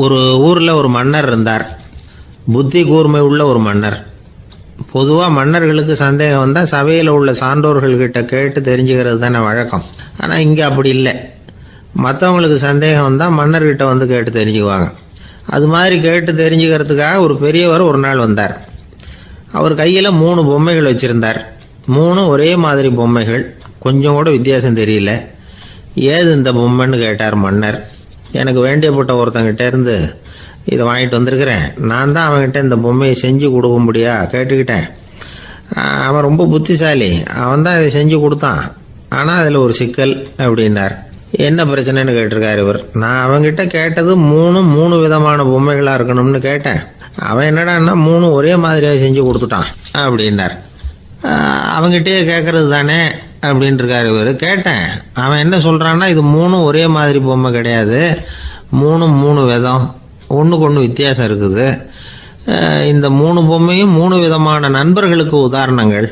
ஒரு ஊரில் ஒரு மன்னர் இருந்தார். புத்தி கூர்மை உள்ள ஒரு மன்னர். பொதுவாக மன்னர்களுக்கு சந்தேகம் வந்தால் சபையில் உள்ள சான்றோர்கள்கிட்ட கேட்டு தெரிஞ்சுக்கிறது தானே வழக்கம். ஆனால் இங்கே அப்படி இல்லை. மற்றவங்களுக்கு சந்தேகம் வந்தால் மன்னர்கிட்ட வந்து கேட்டு தெரிஞ்சுக்குவாங்க. அது மாதிரி கேட்டு தெரிஞ்சுக்கிறதுக்காக ஒரு பெரியவர் ஒரு நாள் வந்தார். அவர் கையில் 3 பொம்மைகள் வச்சுருந்தார். 3 ஒரே மாதிரி பொம்மைகள், கொஞ்சம் கூட வித்தியாசம் தெரியல. ஏது இந்த பொம்மைன்னு கேட்டார் மன்னர். எனக்கு வேண்டியப்பட்ட ஒருத்தங்கிட்ட இருந்து இதை வாங்கிட்டு வந்திருக்கிறேன். நான் தான் அவன்கிட்ட இந்த பொம்மையை செஞ்சு கொடுக்க முடியா கேட்டுக்கிட்டேன். அவன் ரொம்ப புத்திசாலி, அவன் தான் இதை செஞ்சு கொடுத்தான். ஆனால் அதில் ஒரு சிக்கல் அப்படின்னார். என்ன பிரச்சனைன்னு கேட்டிருக்காரு இவர். நான் அவன்கிட்ட கேட்டது 3 விதமான பொம்மைகளாக இருக்கணும்னு கேட்டேன். அவன் என்னடான்னா 3 ஒரே மாதிரியாக செஞ்சு கொடுத்துட்டான் அப்படின்னார். அவங்ககிட்டயே கேட்கறது தானே அப்படின்ட்டு இருக்காரு இவர். கேட்டேன், அவன் என்ன சொல்கிறான்னா இது 3 ஒரே மாதிரி பொம்மை கிடையாது, 3 விதம், ஒன்றுக்கு ஒன்று வித்தியாசம் இருக்குது. இந்த 3 பொம்மையும் 3 விதமான நண்பர்களுக்கு உதாரணங்கள்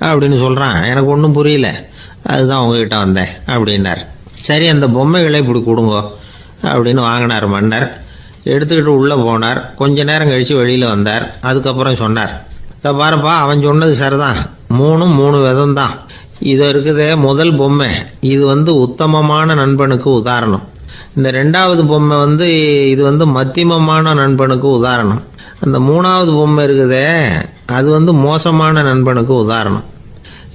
அப்படின்னு சொல்கிறான். எனக்கு ஒன்றும் புரியல, அதுதான் உங்ககிட்ட வந்தேன் அப்படின்னார். சரி, அந்த பொம்மைகளை இப்படி கொடுங்க அப்படின்னு வாங்கினார் மன்னர். எடுத்துக்கிட்டு உள்ளே போனார். கொஞ்ச நேரம் கழித்து வெளியில் வந்தார். அதுக்கப்புறம் சொன்னார், இதை பாருப்பா, அவன் சொன்னது சரிதான், 3 விதம் தான். இது இருக்குதே முதல் பொம்மை, இது உத்தமமான நண்பனுக்கு உதாரணம். இந்த 2வது பொம்மை இது மத்தியமமான நண்பனுக்கு உதாரணம். அந்த 3வது பொம்மை இருக்குதே அது மோசமான நண்பனுக்கு உதாரணம்.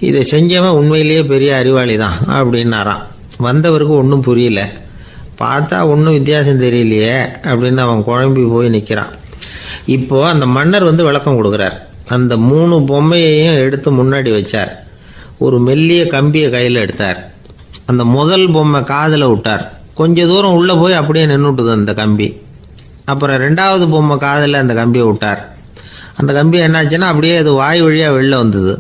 இதை செஞ்சவன் உண்மையிலேயே பெரிய அறிவாளி தான் அப்படின்னாராம். வந்தவருக்கு ஒன்றும் புரியல. பார்த்தா ஒன்றும் வித்தியாசம் தெரியலையே அப்படின்னு அவன் குழம்பி போய் நிற்கிறான். இப்போ அந்த மன்னர் விளக்கம் கொடுக்குறார். அந்த 3 பொம்மையையும் எடுத்து முன்னாடி வச்சார். ஒரு மெல்லிய கம்பியை கையில் எடுத்தார். அந்த முதல் பொம்மை காதில் விட்டார். கொஞ்ச தூரம் உள்ளே போய் அப்படியே நின்றுட்டுது அந்த கம்பி. அப்புறம் 2வது பொம்மை காதில் அந்த கம்பியை விட்டார். அந்த கம்பி என்னாச்சுன்னா அப்படியே அது வாய் வழியாக வெளில வந்தது.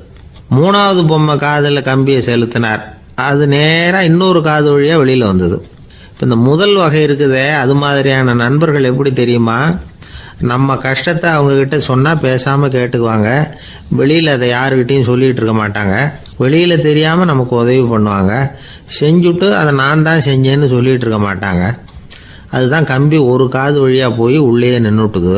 3வது பொம்மை காதில் கம்பியை செலுத்தினார். அது நேராக இன்னொரு காது வழியாக வெளியில் வந்தது. இப்போ இந்த முதல் வகை இருக்குதே, அது மாதிரியான நண்பர்கள் எப்படி தெரியுமா? நம்ம கஷ்டத்தை அவங்கக்கிட்ட சொன்னால் பேசாமல் கேட்டுக்குவாங்க. வெளியில் அதை யாருக்கிட்டையும் சொல்லிகிட்டு இருக்க மாட்டாங்க. வெளியில் தெரியாமல் நமக்கு உதவி பண்ணுவாங்க. செஞ்சுட்டு அதை நான் தான் செஞ்சேன்னு சொல்லிகிட்டு இருக்க மாட்டாங்க. அதுதான் கம்பி ஒரு காது வழியாக போய் உள்ளே நின்றுட்டுது.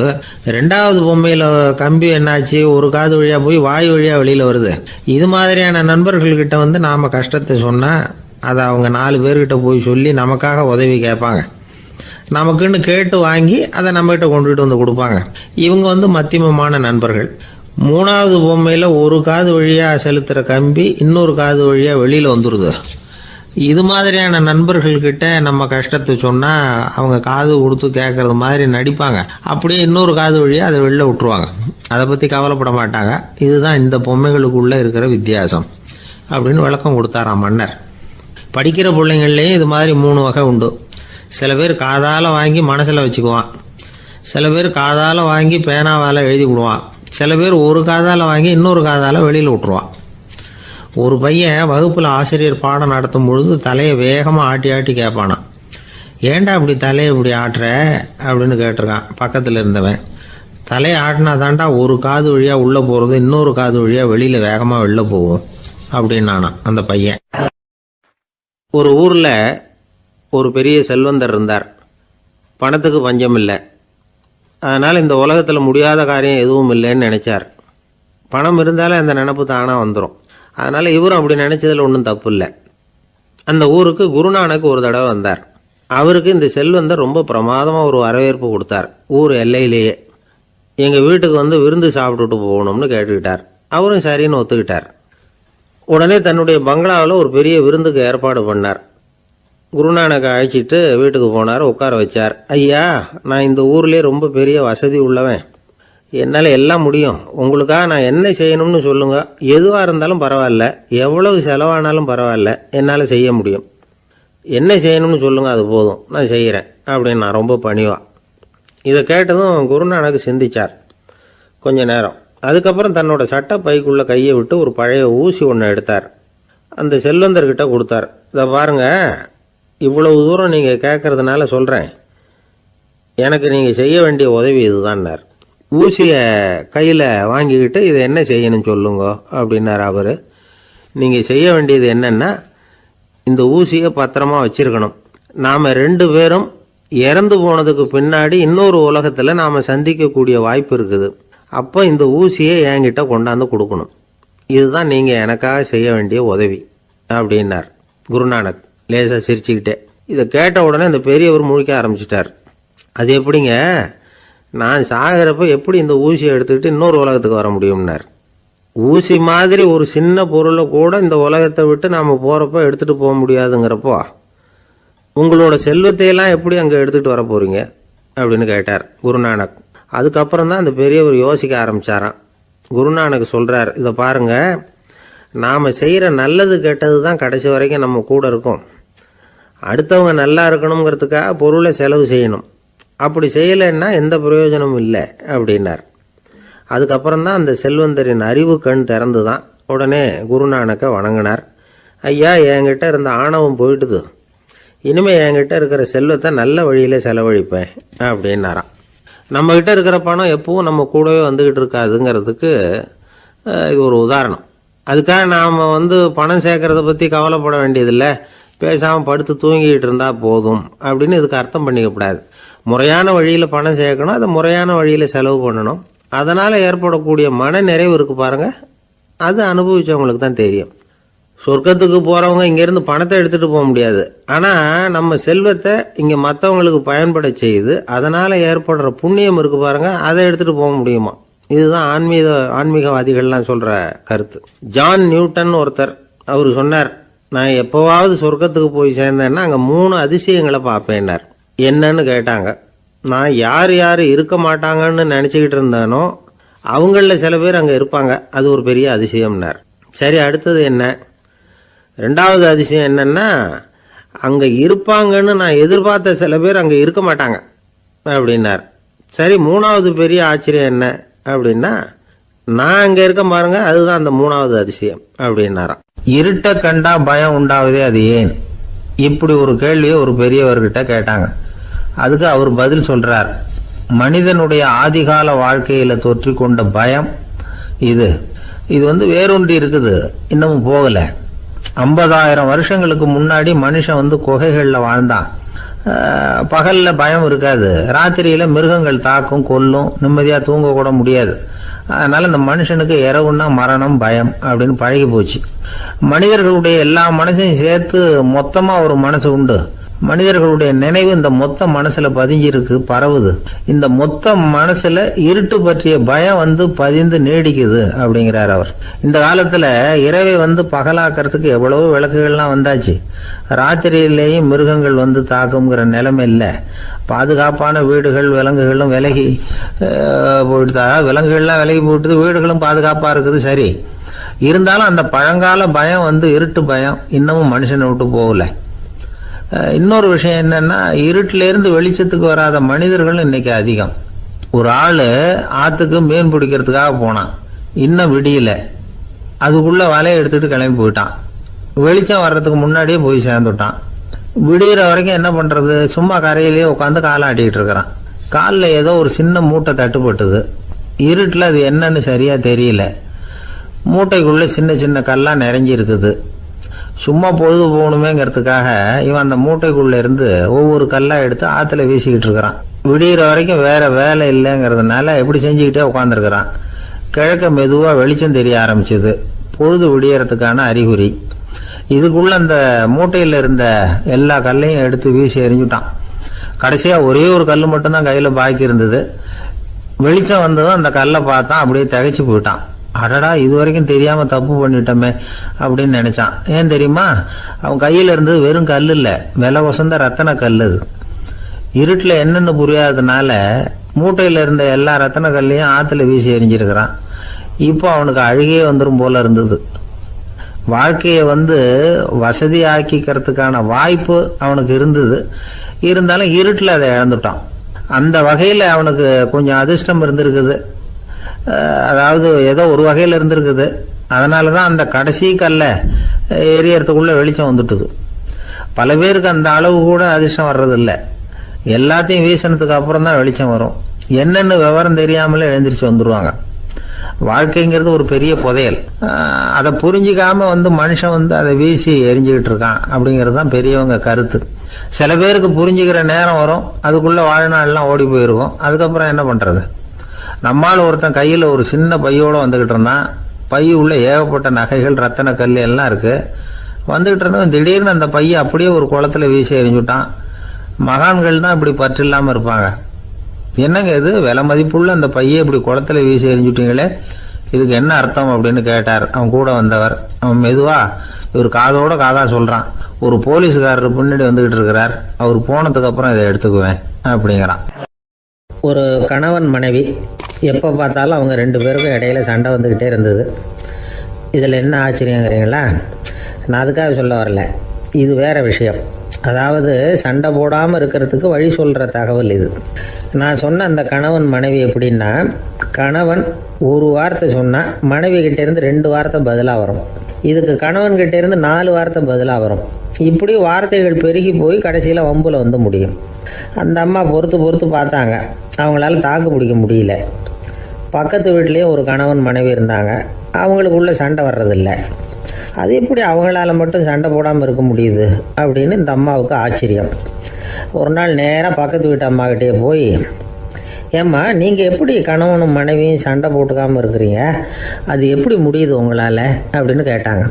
2வது பொம்மையில் கம்பி என்னாச்சு, ஒரு காது வழியாக போய் வாய் வழியாக வெளியில் வருது. இது மாதிரியான நண்பர்கள்கிட்ட நாம் கஷ்டத்தை சொன்னால் அதை அவங்க 4 பேர்கிட்ட போய் சொல்லி நமக்காக உதவி கேட்பாங்க. நமக்குன்னு கேட்டு வாங்கி அதை நம்மகிட்ட கொண்டுகிட்டு வந்து கொடுப்பாங்க. இவங்க மத்தியமமான நண்பர்கள். 3வது பொம்மையில் ஒரு காது வழியாக செலுத்துகிற கம்பி இன்னொரு காது வழியாக வெளியில் வந்துடுது. இது மாதிரியான நண்பர்கள்கிட்ட நம்ம கஷ்டத்தை சொன்னால் அவங்க காது கொடுத்து கேட்கறது மாதிரி நடிப்பாங்க. அப்படியே இன்னொரு காது வழியாக அதை வெளில விட்டுருவாங்க. அதை பற்றி கவலைப்பட மாட்டாங்க. இதுதான் இந்த பொம்மைகளுக்குள்ளே இருக்கிற வித்தியாசம் அப்படின்னு விளக்கம் கொடுத்தாராம் மன்னர். படிக்கிற பிள்ளைங்கள்லேயும் இது மாதிரி 3 வகை உண்டு. சில பேர் காதால் வாங்கி மனசில் வச்சுக்குவான். சில பேர் காதால் வாங்கி பேனாவால் எழுதி விடுவான். சில பேர் ஒரு காதால் வாங்கி இன்னொரு காதால் வெளியில் விட்டுருவான். ஒரு பையன் வகுப்பில் ஆசிரியர் பாடம் நடத்தும் பொழுது தலையை வேகமாக ஆட்டி ஆட்டி கேட்பானான். ஏன்டா இப்படி தலையை இப்படி ஆட்டுற அப்படின்னு கேட்டிருக்கான் பக்கத்தில் இருந்தவன். தலையை ஆட்டினா தாண்டா ஒரு காது வழியாக உள்ளே போகிறது, இன்னொரு காது வழியாக வெளியில் வேகமாக வெளில போகும் அப்படின்னானான் அந்த பையன். ஒரு ஊரில் ஒரு பெரிய செல்வந்தர் இருந்தார். பணத்துக்கு பஞ்சம் இல்லை. அதனால் இந்த உலகத்தில் முடியாத காரியம் எதுவும் இல்லைன்னு நினச்சார். பணம் இருந்தாலே அந்த நினப்பு தானாக வந்துடும். அதனால் இவரும் அப்படி நினச்சதில் ஒன்றும் தப்பு இல்லை. அந்த ஊருக்கு குருநானக் ஒரு தடவை வந்தார். அவருக்கு இந்த செல்வந்தர் ரொம்ப பிரமாதமாக ஒரு வரவேற்பு கொடுத்தார். ஊர் எல்லையிலேயே எங்கள் வீட்டுக்கு விருந்து சாப்பிட்டுட்டு போகணும்னு கேட்டுக்கிட்டார். அவரும் சரின்னு ஒத்துக்கிட்டார். உடனே தன்னுடைய பங்களாவில் ஒரு பெரிய விருந்துக்கு ஏற்பாடு பண்ணார். குருநானக்கை அழைச்சிட்டு வீட்டுக்கு போனார். உட்கார வச்சார். ஐயா, நான் இந்த ஊர்லேயே ரொம்ப பெரிய வசதி உள்ளவன். என்னால் எல்லாம் முடியும். உங்களுக்காக நான் என்ன செய்யணும்னு சொல்லுங்கள். எதுவாக இருந்தாலும் பரவாயில்ல, எவ்வளவு செலவானாலும் பரவாயில்ல, என்னால் செய்ய முடியும். என்ன செய்யணும்னு சொல்லுங்கள், அது போதும், நான் செய்கிறேன் அப்படின்னு நான் ரொம்ப பணிவான். இதை கேட்டதும் குருநானக் சிந்திச்சார் கொஞ்ச நேரம். அதுக்கப்புறம் தன்னோட சட்டை பைக்குள்ளே கையை விட்டு ஒரு பழைய ஊசி ஒன்று எடுத்தார். அந்த செல்வந்தர்கிட்ட கொடுத்தார். இதை பாருங்க, இவ்வளவு தூரம் நீங்கள் கேட்கறதுனால சொல்கிறேன். எனக்கு நீங்கள் செய்ய வேண்டிய உதவி இதுதான்னார். ஊசியை கையில் வாங்கிக்கிட்டு இதை என்ன செய்யணும்னு சொல்லுங்க அப்படின்னார் அவர். நீங்கள் செய்ய வேண்டியது என்னென்னா, இந்த ஊசியை பத்திரமா வச்சிருக்கணும். நாம் 2 பேரும் இறந்து போனதுக்கு பின்னாடி இன்னொரு உலகத்தில் நாம் சந்திக்கக்கூடிய வாய்ப்பு இருக்குது. அப்போ இந்த ஊசியை என்கிட்ட கொண்டாந்து கொடுக்கணும். இதுதான் நீங்கள் எனக்காக செய்ய வேண்டிய உதவி அப்படின்னார் குருநானக் லேசாக சிரிச்சுக்கிட்டே. இதை கேட்ட உடனே இந்த பெரியவர் முழிக்க ஆரம்பிச்சிட்டார். அது எப்படிங்க, நான் சாகிறப்ப எப்படி இந்த ஊசியை எடுத்துக்கிட்டு இன்னொரு உலகத்துக்கு வர முடியும்னார். ஊசி மாதிரி ஒரு சின்ன பொருளை கூட இந்த உலகத்தை விட்டு நாம் போகிறப்ப எடுத்துகிட்டு போக முடியாதுங்கிறப்போ உங்களோட செல்வத்தையெல்லாம் எப்படி அங்கே எடுத்துகிட்டு வர போகிறீங்க அப்படின்னு கேட்டார் குருநானக். அதுக்கப்புறம் தான் அந்த பெரியவர் யோசிக்க ஆரம்பித்தாராம். குருநானக் சொல்கிறார், இதை பாருங்க, நாம் செய்கிற நல்லது கெட்டது தான் கடைசி வரைக்கும் நம்ம கூட இருக்கும். அடுத்தவங்க நல்லா இருக்கணுங்கிறதுக்காக பொருளை செலவு செய்யணும். அப்படி செய்யலைன்னா எந்த பிரயோஜனமும் இல்லை அப்படின்னார். அதுக்கப்புறம் தான் அந்த செல்வந்தரின் அறிவு கண் திறந்து தான் உடனே குருநானக்கை வணங்கினார். ஐயா, என்கிட்ட இருந்த ஆணவம் போயிட்டுது, இனிமேல் என்கிட்ட இருக்கிற செல்வத்தை நல்ல வழியில் செலவழிப்பேன் அப்படின்னாராம். நம்மகிட்ட இருக்கிற பணம் எப்பவும் நம்ம கூடவே வந்துக்கிட்டு இருக்காதுங்கிறதுக்கு இது ஒரு உதாரணம். அதுக்காக நாம் பணம் சேர்க்கறத பற்றி கவலைப்பட வேண்டியதில்லை, பேசாமல் படுத்து தூங்கிக்கிட்டு இருந்தால் போதும் அப்படின்னு இதுக்கு அர்த்தம் பண்ணிக்கப்படாது. முறையான வழியில் பணம் சேர்க்கணும், அதை முறையான வழியில் செலவு பண்ணணும். அதனால் ஏற்படக்கூடிய மன நிறைவு இருக்கு பாருங்க, அது அனுபவிச்சவங்களுக்கு தான் தெரியும். சொர்க்கத்துக்கு போகிறவங்க இங்கேருந்து பணத்தை எடுத்துகிட்டு போக முடியாது. ஆனால் நம்ம செல்வத்தை இங்கே மற்றவங்களுக்கு பயன்பட செய்து அதனால் ஏற்படுற புண்ணியம் இருக்கு பாருங்க, அதை எடுத்துகிட்டு போக முடியுமா. இதுதான் ஆன்மீகவாதிகள்லாம் சொல்கிற கருத்து. ஜான் நியூட்டன் ஒருத்தர், அவர் சொன்னார், நான் எப்போவாவது சொர்க்கத்துக்கு போய் சேர்ந்தேன்னா அங்கே 3 அதிசயங்களை பார்ப்பேன்னார். என்னன்னு கேட்டாங்க. நான் யார் யார் இருக்க மாட்டாங்கன்னு நினச்சிக்கிட்டு இருந்தானோ அவங்களில் சில பேர் அங்கே இருப்பாங்க, அது ஒரு பெரிய அதிசயம்னார். சரி, அடுத்தது என்ன? 2வது அதிசயம் என்னன்னா, அங்கே இருப்பாங்கன்னு நான் எதிர்பார்த்த சில பேர் அங்கே இருக்க மாட்டாங்க அப்படின்னார். சரி, 3வது பெரிய ஆச்சரியம் என்ன அப்படின்னா, நான் அங்கே இருக்க பாருங்க, அதுதான் அந்த 3வது அதிசயம் அப்படின்னாராம். இருட்ட கண்டா பயம் உண்டாவதே அது ஏன்? இப்படி ஒரு கேள்வியை ஒரு பெரியவர்கிட்ட கேட்டாங்க. அதுக்கு அவர் பதில் சொல்றார், மனிதனுடைய ஆதிகால வாழ்க்கையில தொற்றி கொண்ட பயம் இது வேரூன்றி இருக்குது, இன்னமும் போகல. 50,000 வருஷங்களுக்கு முன்னாடி மனுஷன் குகைகள்ல வாழ்ந்தான். பகல்ல பயம் இருக்காது, ராத்திரியில மிருகங்கள் தாக்கும், கொல்லும், நிம்மதியா தூங்க கூட முடியாது. அதனால இந்த மனுஷனுக்கு இரவுன்னா மரணம், பயம் அப்படின்னு பழகி போச்சு. மனிதர்களுடைய எல்லா மனசையும் சேர்த்து மொத்தமா ஒரு மனசு உண்டு. மனிதர்களுடைய நினைவு இந்த மொத்த மனசுல பதிஞ்சிருக்கு, பரவுது. இந்த மொத்த மனசுல இருட்டு பற்றிய பயம் பதிந்து நீடிக்குது அப்படிங்கிறார் அவர். இந்த காலத்துல இரவை பகலாக்கிறதுக்கு எவ்வளவோ விளக்குகள்லாம் வந்தாச்சு. ராத்திரியிலேயும் மிருகங்கள் தாக்குங்கிற நிலைமை இல்லை. பாதுகாப்பான வீடுகள், விலங்குகளும் விலகி போயிட்டு, விலங்குகள்லாம் விலகி போயிட்டு, வீடுகளும் பாதுகாப்பா இருக்குது. சரி, இருந்தாலும் அந்த பழங்கால பயம் இருட்டு பயம் இன்னமும் மனுஷனை விட்டு போகல. இன்னொரு விஷயம் என்னன்னா, இருட்டில இருந்து வெளிச்சத்துக்கு வராத மனிதர்கள் இன்னைக்கு அதிகம். ஒரு ஆளு ஆத்துக்கு மீன் பிடிக்கிறதுக்காக போனான், இன்னும் விடியல, அதுக்குள்ள வலையை எடுத்துட்டு கிளம்பி போயிட்டான். வெளிச்சம் வர்றதுக்கு முன்னாடியே போய் சேர்ந்துட்டான். விடிகிற வரைக்கும் என்ன பண்றது, சும்மா கரையிலேயே உட்காந்து காலாட்டிக்கிட்டு இருக்கிறான். காலில் ஏதோ ஒரு சின்ன மூட்டை தட்டுப்பட்டுது. இருட்டில் அது என்னன்னு சரியா தெரியல. மூட்டைக்குள்ள சின்ன சின்ன கல்லா நிறைஞ்சி இருக்குது. சும்மா பொழுது போகணுமேங்கிறதுக்காக இவன் அந்த மூட்டைக்குள்ள இருந்து ஒவ்வொரு கல்லா எடுத்து ஆத்துல வீசிக்கிட்டு இருக்கிறான். விடிகிற வரைக்கும் வேற வேலை இல்லைங்கிறதுனால எப்படி செஞ்சுக்கிட்டே உட்காந்துருக்கிறான். கிழக்க மெதுவா வெளிச்சம் தெரிய ஆரம்பிச்சது, பொழுது விடியறதுக்கான அறிகுறி. இதுக்குள்ள அந்த மூட்டையில இருந்த எல்லா கல்லையும் எடுத்து வீசி எறிஞ்சுட்டான். கடைசியா ஒரே ஒரு கல் மட்டும்தான் கையில பாக்கி இருந்தது. வெளிச்சம் வந்ததும் அந்த கல்லை பார்த்தான், அப்படியே திகைச்சு போயிட்டான். அடடா, இது வரைக்கும் தெரியாம தப்பு பண்ணிட்டோமே அப்படின்னு நினைச்சான். ஏன் தெரியுமா, அவன் கையில இருந்தது வெறும் கல் இல்ல, விலை வசந்த ரத்தன கல். அது இருட்டுல என்னன்னு புரியாததுனால மூட்டையில இருந்த எல்லா ரத்தன கல்லையும் ஆத்துல வீசி எறிஞ்சிருக்கிறான். இப்போ அவனுக்கு அழுகையே வந்துடும் போல இருந்தது. வாழ்க்கையை வசதி ஆக்கிக்கிறதுக்கான வாய்ப்பு அவனுக்கு இருந்தது, இருந்தாலும் இருட்டுல அதை இழந்துட்டான். அந்த வகையில அவனுக்கு கொஞ்சம் அதிர்ஷ்டம் இருந்திருக்குது. அதாவது ஏதோ ஒரு வகையில இருந்திருக்குது. அதனாலதான் அந்த கடைசி கல்ல எரியறதுக்குள்ள வெளிச்சம் வந்துட்டுது. பல பேருக்கு அந்த அளவு கூட அதிர்ஷ்டம் வர்றது இல்லை. எல்லாத்தையும் வீசினதுக்கு அப்புறம் தான் வெளிச்சம் வரும். என்னன்னு விவரம் தெரியாமலே எழுந்திரிச்சு வந்துருவாங்க. வாழ்க்கைங்கிறது ஒரு பெரிய புதையல். அதை புரிஞ்சிக்காம மனுஷன் அதை வீசி எரிஞ்சுக்கிட்டு இருக்கான் அப்படிங்கிறது தான் பெரியவங்க கருத்து. சில பேருக்கு புரிஞ்சுக்கிற நேரம் வரும், அதுக்குள்ள வாழ்நாள்லாம் ஓடி போயிருக்கும். அதுக்கப்புறம் என்ன பண்றது? நம்மால் ஒருத்தன் கையில் ஒரு சின்ன பையோட வந்துகிட்டு இருந்தான். பை உள்ள ஏகப்பட்ட நகைகள், ரத்தன கல் எல்லாம் இருக்கு. வந்துகிட்டு இருந்தவன் திடீர்னு அந்த பையை அப்படியே ஒரு குளத்துல வீசி எறிஞ்சுட்டான். மகான்கள் தான் இப்படி பற்று இல்லாம இருப்பாங்க. என்னங்க இது, விலை மதிப்புள்ள அந்த பையை இப்படி குளத்துல வீசி எறிஞ்சுட்டீங்களே, இதுக்கு என்ன அர்த்தம் அப்படின்னு கேட்டார் அவன் கூட வந்தவர். அவன் மெதுவா இவர் காதோட காதா சொல்றான், ஒரு போலீஸ்காரர் பின்னாடி வந்துகிட்டு இருக்கிறார், அவர் போனதுக்கு அப்புறம் இதை எடுத்துக்குவேன் அப்படிங்கிறான். ஒரு கணவன் மனைவி எப்போ பார்த்தாலும் அவங்க 2 பேருக்கும் இடையில சண்டை வந்துக்கிட்டே இருந்தது. இதில் என்ன ஆச்சரியங்கிறீங்களா? நான் அதுக்காக சொல்ல வரல, இது வேற விஷயம். அதாவது சண்டை போடாமல் இருக்கிறதுக்கு வழி சொல்கிற தகவல் இது. நான் சொன்ன அந்த கணவன் மனைவி எப்படின்னா, கணவன் ஒரு வார்த்தை சொன்னால் மனைவி கிட்டேருந்து 2 வார்த்தை பதிலாக வரும். இதுக்கு கணவன்கிட்ட இருந்து 4 வார்த்தை பதிலாக வரும். இப்படி வார்த்தைகள் பெருகி போய் கடைசியில் வம்புல வந்து முடியும். அந்த அம்மா பொறுத்து பார்த்தாங்க, அவங்களால தாக்கு பிடிக்க முடியல. பக்கத்து வீட்லேயும் ஒரு கணவன் மனைவி இருந்தாங்க, அவங்களுக்குள்ள சண்டை வர்றதில்லை. அது எப்படி அவங்களால மட்டும் சண்டை போடாமல் இருக்க முடியுது அப்படின்னு இந்த அம்மாவுக்கு ஆச்சரியம். ஒரு நாள் நேராக பக்கத்து வீட்டு அம்மாக்கிட்டே போய், ஏம்மா நீங்கள் எப்படி கணவனும் மனைவியும் சண்டை போட்டுக்காமல் இருக்கிறீங்க, அது எப்படி முடியுது உங்களால் அப்படின்னு கேட்டாங்க.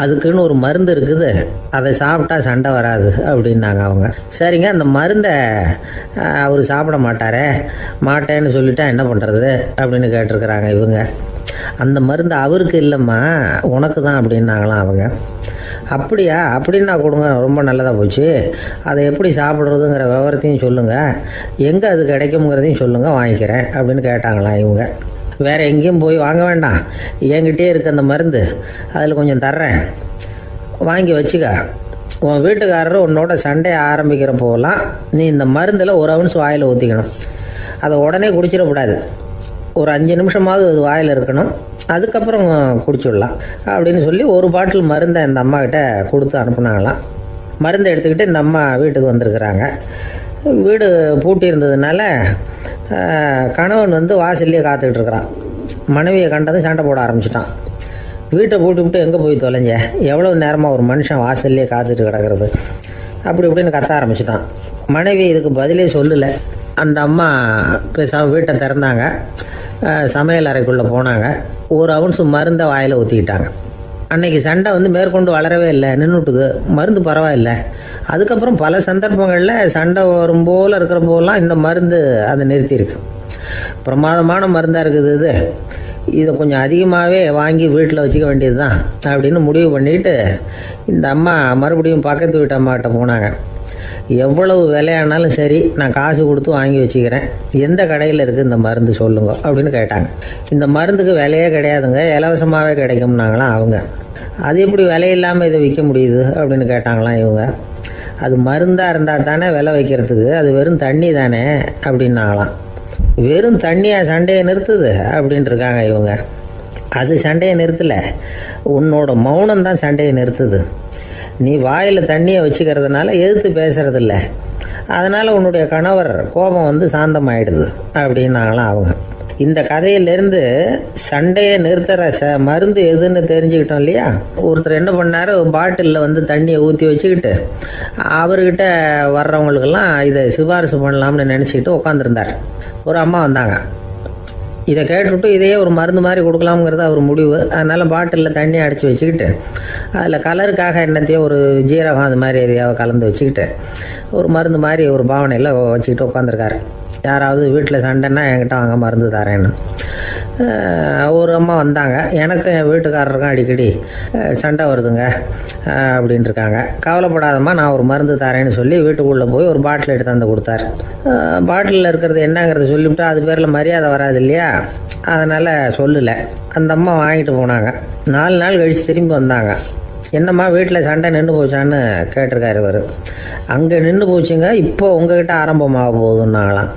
அதுக்குன்னு ஒரு மருந்து இருக்குது, அதை சாப்பிட்டா சண்டை வராது அப்படின்னாங்க அவங்க. சரிங்க, அந்த மருந்தை அவர் சாப்பிட மாட்டேன்னு சொல்லிட்டா என்ன பண்ணுறது அப்படின்னு கேட்டிருக்கிறாங்க இவங்க. அந்த மருந்து அவருக்கு இல்லைம்மா, உனக்கு தான் அப்படின்னாங்களாம் அவங்க. அப்படியா, அப்படின்னா கொடுங்க, ரொம்ப நல்லதாக போச்சு. அதை எப்படி சாப்பிட்றதுங்கிற விவரத்தையும் சொல்லுங்கள், எங்கே அது கிடைக்குங்கிறதையும் சொல்லுங்கள், வாங்கிக்கிறேன் அப்படின்னு கேட்டாங்களாம் இவங்க. வேறு எங்கேயும் போய் வாங்க வேண்டாம், என்கிட்டே இருக்க அந்த மருந்து அதில் கொஞ்சம் தர்றேன், வாங்கி வச்சுக்க. உன் வீட்டுக்காரர் உன்னோட சண்டையை ஆரம்பிக்கிறப்போலாம் நீ இந்த மருந்தில் 1 ounce வாயில் ஊற்றிக்கணும். அதை உடனே குடிச்சிடக்கூடாது, ஒரு 5 நிமிஷமாவது அது வாயில் இருக்கணும், அதுக்கப்புறம் குடிச்சிடலாம் அப்படின்னு சொல்லி ஒரு பாட்டில் மருந்தை இந்த அம்மாக்கிட்ட கொடுத்து அனுப்புனாங்களாம். மருந்தை எடுத்துக்கிட்டு இந்த அம்மா வீட்டுக்கு வந்திருக்கிறாங்க. வீடு பூட்டி இருந்ததுனால கணவன் வந்து வாசல்லையே காத்துக்கிட்டு இருக்கிறான். மனைவியை கண்டதும் சண்டை போட ஆரம்பிச்சிட்டான். வீட்டை பூட்டி விட்டு எங்கே போய் தொலைஞ்ச, எவ்வளோ நேரமாக ஒரு மனுஷன் வாசல்லையே காத்துட்டு கிடக்கிறது அப்படி இப்படின்னு கத்த ஆரம்பிச்சிட்டான். மனைவி இதுக்கு பதிலே சொல்லலை. அந்த அம்மா பேசாமல் வீட்டை திறந்தாங்க, சமையல் அறைக்குள்ளே போனாங்க, 1 ounce மருந்தை வாயில் ஊற்றிக்கிட்டாங்க. அன்னைக்கு சண்டை வந்து மேற்கொண்டு வளரவே இல்லை, நின்றுட்டுது. மருந்து பரவாயில்லை. அதுக்கப்புறம் பல சந்தர்ப்பங்களில் சண்டை வரும் போல் இருக்கிற போலாம் இந்த மருந்து அதை நிறுத்தியிருக்கு. பிரமாதமான மருந்தாக இருக்குது இதை கொஞ்சம் அதிகமாகவே வாங்கி வீட்டில் வச்சுக்க வேண்டியது தான் அப்படின்னு முடிவு பண்ணிட்டு இந்த அம்மா மறுபடியும் பக்கத்து வீட்டு அம்மாக்கிட்ட போனாங்க. எவ்வளவு விலையானாலும் சரி, நான் காசு கொடுத்து வாங்கி வச்சுக்கிறேன், எந்த கடையில் இருக்குது இந்த மருந்து சொல்லுங்க அப்படின்னு கேட்டாங்க. இந்த மருந்துக்கு விலையே கிடையாதுங்க, இலவசமாகவே கிடைக்கும்னாங்களாம் அவங்க. அது எப்படி விலையில்லாமல் இதை விற்க முடியுது அப்படின்னு கேட்டாங்களாம் இவங்க. அது மருந்தாக இருந்தால் தானே விலை வைக்கிறதுக்கு, அது வெறும் தண்ணி தானே அப்படின்னாங்களாம். வெறும் தண்ணியாக சண்டையை நிறுத்துது அப்படின்ட்டு இருக்காங்க இவங்க. அது சண்டையை நிறுத்தலை, உன்னோட மௌனம் தான் சண்டையை நிறுத்துது. நீ வாயில் தண்ணியை வச்சுக்கிறதுனால எதிர்த்து பேசுறதில்ல, அதனால் உன்னுடைய கணவர் கோபம் வந்து சாந்தமாயிடுது அப்படின்னாங்களாம் அவங்க. இந்த கதையிலேருந்து சண்டையை நிறுத்துற மருந்து எதுன்னு தெரிஞ்சுக்கிட்டோம் இல்லையா? ஒருத்தர் என்ன பண்ணார், பாட்டிலில் வந்து தண்ணியை ஊற்றி வச்சுக்கிட்டு அவர்கிட்ட வர்றவங்களுக்கெல்லாம் இதை சிபாரிசு பண்ணலாம்னு நினச்சிக்கிட்டு உட்காந்துருந்தார். ஒரு அம்மா வந்தாங்க. இதை கேட்டுவிட்டு இதையே ஒரு மருந்து மாதிரி கொடுக்கலாம்ங்கிறது அவர் முடிவு. அதனால் பாட்டிலில் தண்ணி அடித்து வச்சுக்கிட்டு அதில் கலருக்காக என்னத்தையோ ஒரு ஜீரகம் அது மாதிரி எதையாவது கலந்து வச்சுக்கிட்டு ஒரு மருந்து மாதிரி ஒரு பாவனையில் வச்சுக்கிட்டு உட்காந்துருக்காரு. யாராவது வீட்டில் சண்டைன்னா என்கிட்ட வாங்க மருந்து தரேன்னு. ஒரு அம்மா வந்தாங்க, எனக்கும் என் வீட்டுக்காரருக்கும் அடிக்கடி சண்டை வருதுங்க அப்படின்ட்டு இருக்காங்க. கவலைப்படாதம்மா, நான் ஒரு மருந்து தரேன்னு சொல்லி வீட்டுக்குள்ளே போய் ஒரு பாட்டில் எடுத்து வந்து கொடுத்தாரு. பாட்டிலில் இருக்கிறது என்னங்கிறத சொல்லிவிட்டா அது பேரில் மரியாதை வராது இல்லையா, அதனால் சொல்லலை. அந்த அம்மா வாங்கிட்டு போனாங்க. 4 நாள் கழித்து திரும்பி வந்தாங்க. என்னம்மா வீட்டில் சண்டை நின்று போச்சான்னு கேட்டிருக்காரு இவர். அங்கே நின்று போச்சுங்க, இப்போ உங்ககிட்ட ஆரம்பமாக போகுதுன்னாங்களாம்.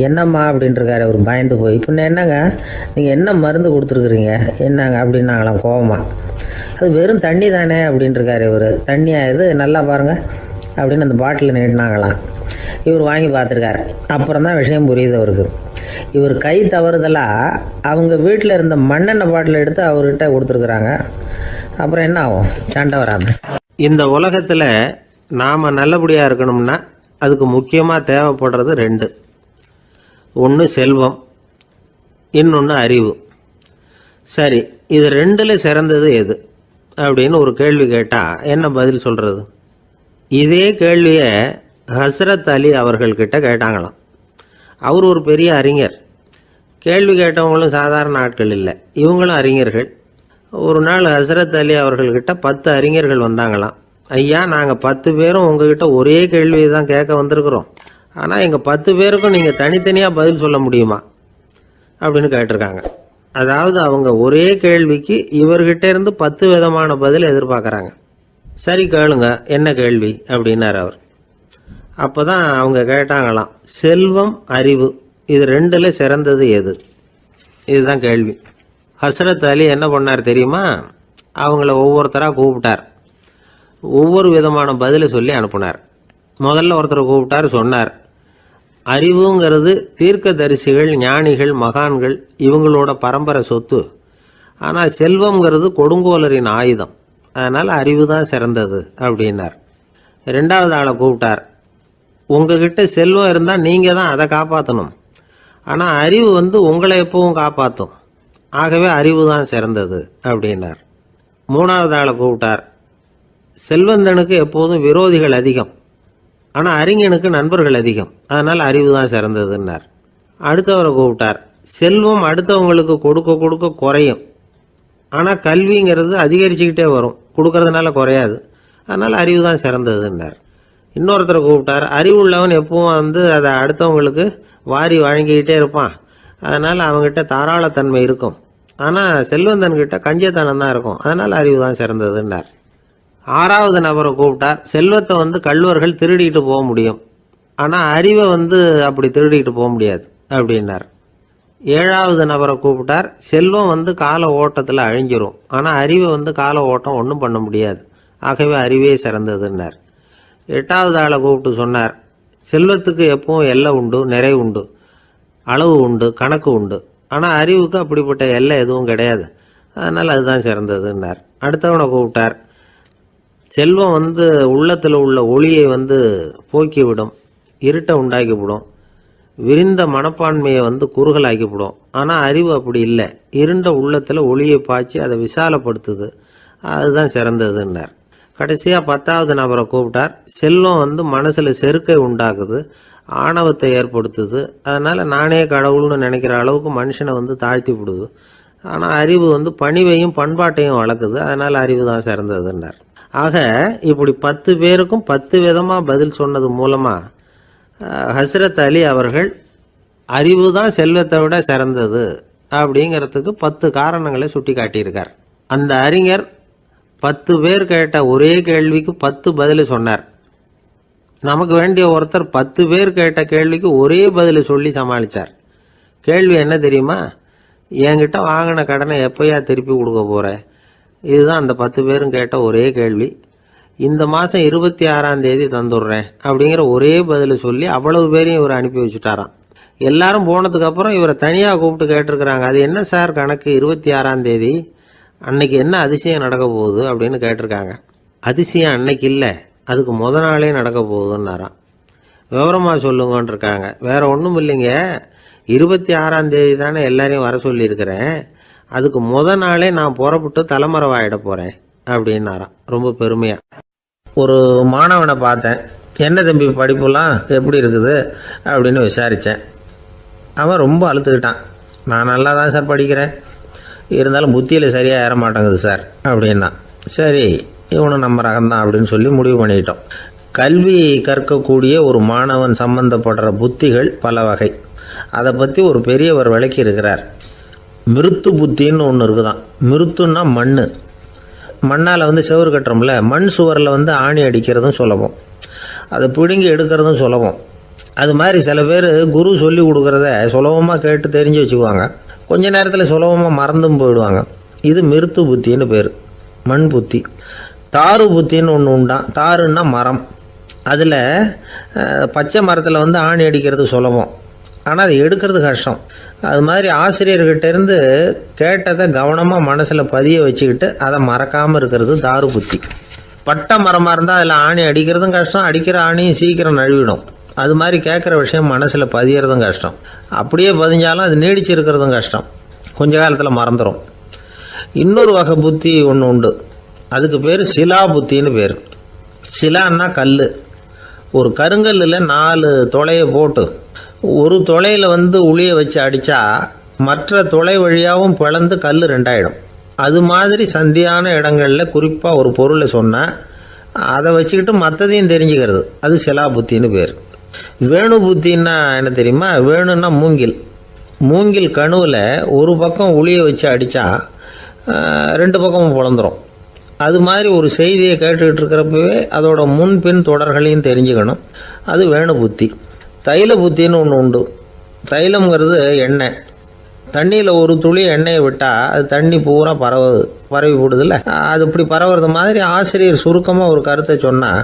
என்னம்மா அப்படின்ட்டுருக்காரு அவர் பயந்து போய். இப்போ என்னங்க நீங்கள் என்ன மருந்து கொடுத்துருக்குறீங்க என்னங்க அப்படின்னாங்களாம் கோபமாக. அது வெறும் தண்ணி தானே அப்படின்ட்டுருக்காரு இவர். தண்ணியாக இது நல்லா பாருங்கள் அப்படின்னு அந்த பாட்டில் நீட்டினாங்களாம். இவர் வாங்கி பார்த்துருக்காரு. அப்புறம் தான் விஷயம் புரியுது அவருக்கு. இவர் கை தவறுதலாக அவங்க வீட்டில் இருந்த மண்ணெண்ணெய் பாட்டில் எடுத்து அவர்கிட்ட கொடுத்துருக்குறாங்க. அப்புறம் என்ன ஆகும், சண்டை வராமல். இந்த உலகத்தில் நாம் நல்லபடியாக இருக்கணும்னா அதுக்கு முக்கியமாக தேவைப்படுறது ரெண்டு. ஒன்று செல்வம், இன்னொன்று அறிவு. சரி, இது ரெண்டில் சிறந்தது எது அப்படின்னு ஒரு கேள்வி கேட்டால் என்ன பதில் சொல்கிறது? இதே கேள்வியை ஹஸ்ரத் அலி அவர்கள்கிட்ட கேட்டாங்களாம். அவர் ஒரு பெரிய அறிஞர். கேள்வி கேட்டவங்களும் சாதாரண ஆட்கள் இல்லை, இவங்களும் அறிஞர்கள். ஒரு நாள் ஹஸ்ரத் அலி அவர்கள்கிட்ட 10 அறிஞர்கள் வந்தாங்களாம். ஐயா, நாங்கள் 10 பேரும் உங்ககிட்ட ஒரே கேள்வியை தான் கேட்க வந்திருக்கிறோம், ஆனால் எங்கள் 10 பேருக்கும் நீங்கள் தனித்தனியாக பதில் சொல்ல முடியுமா அப்படின்னு கேட்டிருக்காங்க. அதாவது அவங்க ஒரே கேள்விக்கு இவர்கிட்ட இருந்து 10 விதமான பதில் எதிர்பார்க்குறாங்க. சரி கேளுங்க, என்ன கேள்வி அப்படின்னார் அவர். அப்போ தான் அவங்க கேட்டாங்களாம், செல்வம் அறிவு இது ரெண்டில் சிறந்தது எது? இதுதான் கேள்வி. ஹஸ்ரத் அலி என்ன பண்ணார் தெரியுமா? அவங்கள ஒவ்வொருத்தராக கூப்பிட்டார், ஒவ்வொரு விதமான பதிலை சொல்லி அனுப்புனார். முதல்ல ஒருத்தரை கூப்பிட்டார், சொன்னார், அறிவுங்கிறது தீர்க்கதரிசிகள், ஞானிகள், மகான்கள் இவங்களோட பரம்பரை சொத்து. ஆனால் செல்வம்ங்கிறது கொடுங்கோலரின் ஆயுதம், அதனால் அறிவு தான் சிறந்தது அப்படின்னார். ரெண்டாவது ஆளை கூப்பிட்டார், உங்ககிட்ட செல்வம் இருந்தால் நீங்கள் தான் அதை காப்பாற்றணும், ஆனால் அறிவு உங்களை எப்பவும் காப்பாற்றும், ஆகவே அறிவு தான் சிறந்தது அப்படின்னார். மூணாவது ஆளை கூப்பிட்டார், செல்வந்தனுக்கு எப்போதும் விரோதிகள் அதிகம், ஆனால் அறிஞனுக்கு நண்பர்கள் அதிகம், அதனால் அறிவு தான் சிறந்ததுன்னார். அடுத்தவரை கூப்பிட்டார், செல்வம் அடுத்தவங்களுக்கு கொடுக்க கொடுக்க குறையும், ஆனால் கல்விங்கிறது அதிகரிச்சுக்கிட்டே வரும், கொடுக்கறதுனால குறையாது, அதனால் அறிவு தான் சிறந்ததுன்னார். இன்னொருத்தரை கூப்பிட்டார், அறிவுள்ளவன் எப்பவும் அதை அடுத்தவங்களுக்கு வாரி வழங்கிக்கிட்டே இருப்பான், அதனால் அவங்ககிட்ட தாராளத்தன்மை இருக்கும், ஆனால் செல்வந்தன்கிட்ட கஞ்சத்தனம் தான் இருக்கும், அதனால் அறிவு தான் சிறந்ததுன்னார். ஆறாவது நபரை கூப்பிட்டார், செல்வத்தை கள்வர்கள் திருடிட்டு போக முடியும், ஆனால் அறிவை அப்படி திருடிட்டு போக முடியாது அப்படின்னார். ஏழாவது நபரை கூப்பிட்டார், செல்வம் கால ஓட்டத்தில் அழிஞ்சிரும், ஆனால் அறிவை கால ஓட்டம் ஒன்றும் பண்ண முடியாது, ஆகவே அறிவே சிறந்ததுன்னார். எட்டாவது ஆளை கூப்பிட்டு சொன்னார், செல்வத்துக்கு எப்பவும் எல்லை உண்டு, நிறை உண்டு, அளவு உண்டு, கணக்கு உண்டு, ஆனால் அறிவுக்கு அப்படிப்பட்ட எல்லை எதுவும் கிடையாது, அதனால் அதுதான் சிறந்ததுன்னார். அடுத்தவனை கூப்பிட்டார், செல்வம் உள்ளத்தில் உள்ள ஒளியை போக்கிவிடும், இருட்டை உண்டாக்கிவிடும், விரிந்த மனப்பான்மையை குறுகலாக்கிவிடும், ஆனால் அறிவு அப்படி இல்லை, இருண்ட உள்ளத்தில் ஒளியை பாய்ச்சி அதை விசாலப்படுத்துது, அதுதான் சிறந்ததுன்னார். கடைசியாக 10வது நபரை கூப்பிட்டார், செல்வம் மனசில் செருக்கை உண்டாக்குது, ஆணவத்தை ஏற்படுத்துது, அதனால் நானே கடவுள்னு நினைக்கிற அளவுக்கு மனுஷனை தாழ்த்தி விடுது, ஆனால் அறிவு பணிவையும் பண்பாட்டையும் வளர்க்குது, அதனால் அறிவு தான் சிறந்ததுன்னார். ஆக இப்படி 10 பேருக்கும் 10 விதமாக பதில் சொன்னது மூலமாக ஹஸ்ரத் அலி அவர்கள் அறிவு தான் செல்வத்தை விட சிறந்தது அப்படிங்கிறதுக்கு 10 காரணங்களை சுட்டி காட்டியிருக்கார். அந்த அறிஞர் 10 பேர் கேட்ட ஒரே கேள்விக்கு 10 பதில் சொன்னார். நமக்கு வேண்டிய ஒருத்தர் 10 பேர் கேட்ட கேள்விக்கு ஒரே பதில் சொல்லி சமாளித்தார். கேள்வி என்ன தெரியுமா? என்கிட்ட வாங்கின கடனை எப்போயா திருப்பி கொடுக்க போகிற? இதுதான் அந்த 10 பேரும் கேட்ட ஒரே கேள்வி. இந்த மாதம் 26ஆம் தேதி தந்துடுறேன் அப்படிங்கிற ஒரே பதில் சொல்லி அவ்வளவு பேரையும் இவர் அனுப்பி வச்சுட்டாராம். எல்லாரும் போனதுக்கப்புறம் இவரை தனியாக கூப்பிட்டு கேட்டிருக்கிறாங்க, அது என்ன சார் கணக்கு, 26ஆம் தேதி அன்னைக்கு என்ன அதிசயம் நடக்க போகுது அப்படின்னு கேட்டிருக்காங்க. அதிசயம் அன்னைக்கு இல்லை, அதுக்கு நாளே நடக்க போகுதுன்னாராம். விவரமாக சொல்லுங்கன்னு இருக்காங்க. வேற ஒன்றும் இல்லைங்க, 26ஆம் தேதி தானே எல்லாரையும் வர சொல்லியிருக்கிறேன், அதுக்கு நாளே நான் புறப்பட்டு தலைமறைவாயிட போகிறேன் அப்படின்னாராம் ரொம்ப பெருமையாக. ஒரு மாணவனை பார்த்தேன், என்ன தம்பி படிப்புலாம் எப்படி இருக்குது அப்படின்னு விசாரித்தேன். அவன் ரொம்ப அழுத்துக்கிட்டான். நான் நல்லா தான் சார் படிக்கிறேன், இருந்தாலும் புத்தியில் சரியாக ஏற மாட்டேங்குது சார் அப்படின்னா. சரி, இவனும் நம்ம ரகம்தான் அப்படின்னு சொல்லி முடிவு பண்ணிட்டோம். கல்வி கற்கக்கூடிய ஒரு மாணவன் சம்பந்தப்படுற புத்திகள் பல வகை. அதை பற்றி ஒரு பெரியவர் விளக்கி இருக்கிறார். மிருத்து புத்தின்னு ஒன்று இருக்குதான். மிருத்துன்னா மண். மண்ணால் செவுறு கட்டுறோம்ல, மண் சுவரில் ஆணி அடிக்கிறதும் சுலபம், அதை பிடுங்கி எடுக்கிறதும் சுலபம். அது மாதிரி சில பேர் குரு சொல்லி கொடுக்குறத சுலபமாக கேட்டு தெரிஞ்சு வச்சுக்குவாங்க, கொஞ்ச நேரத்தில் சுலபமாக மறந்தும் போயிடுவாங்க. இது மிருத்து புத்தின்னு பேர், மண் புத்தி. தாரு புத்தின்னு ஒன்று உண்டான். தாருன்னா மரம். அதில் பச்சை மரத்தில் ஆணி அடிக்கிறது சுலபம், ஆனால் அதை எடுக்கிறது கஷ்டம். அது மாதிரி ஆசிரியர்கிட்ட இருந்து கேட்டதை கவனமாக மனசில் பதிய வச்சுக்கிட்டு அதை மறக்காமல் இருக்கிறது தாரு புத்தி. பட்டை மரமாக இருந்தால் அதில் ஆணி அடிக்கிறதும் கஷ்டம், அடிக்கிற ஆணியும் சீக்கிரம் நழுவிடும். அது மாதிரி கேட்குற விஷயம் மனசில் பதியறதும் கஷ்டம். அப்படியே பதிஞ்சாலும் அது நீடிச்சு இருக்கிறதும் கஷ்டம், கொஞ்ச காலத்தில் மறந்துடும். இன்னொரு வகை புத்தி ஒன்று உண்டு, அதுக்கு பேர் சிலா புத்தின்னு பேர். சிலான்னா கல். ஒரு கருங்கல்லில் 4 துளையை போட்டு ஒரு துளையில் உளியை வச்சு அடித்தா மற்ற துளை வழியாகவும் பிளந்து கல் 2 ஆகிடும். அது மாதிரி சந்தியான இடங்களில் குறிப்பாக ஒரு பொருளை சொன்னால் அதை வச்சுக்கிட்டு மற்றதையும் தெரிஞ்சுக்கிறது, அது சிலா புத்தின்னு பேர். வேணு புத்தின்னா என்ன தெரியுமா? வேணுன்னா மூங்கில் கணுவில் ஒரு பக்கம் உளியை வச்சு அடித்தா 2 பக்கமும் பிளந்துடும். அது மாதிரி ஒரு செய்தியை கேட்டுக்கிட்டு இருக்கிறப்பவே அதோட முன்பின் தொடர்களையும் தெரிஞ்சுக்கணும், அது வேணு புத்தி. தைல புத்தின்னு ஒன்று உண்டு. தைலம்ங்கிறது எண்ணெய். தண்ணியில் ஒரு துளி எண்ணெயை விட்டால் அது தண்ணி பூரா பரவி போடுதில்ல, அது இப்படி பரவுறது மாதிரி ஆசிரியர் சுருக்கமாக ஒரு கருத்தை சொன்னால்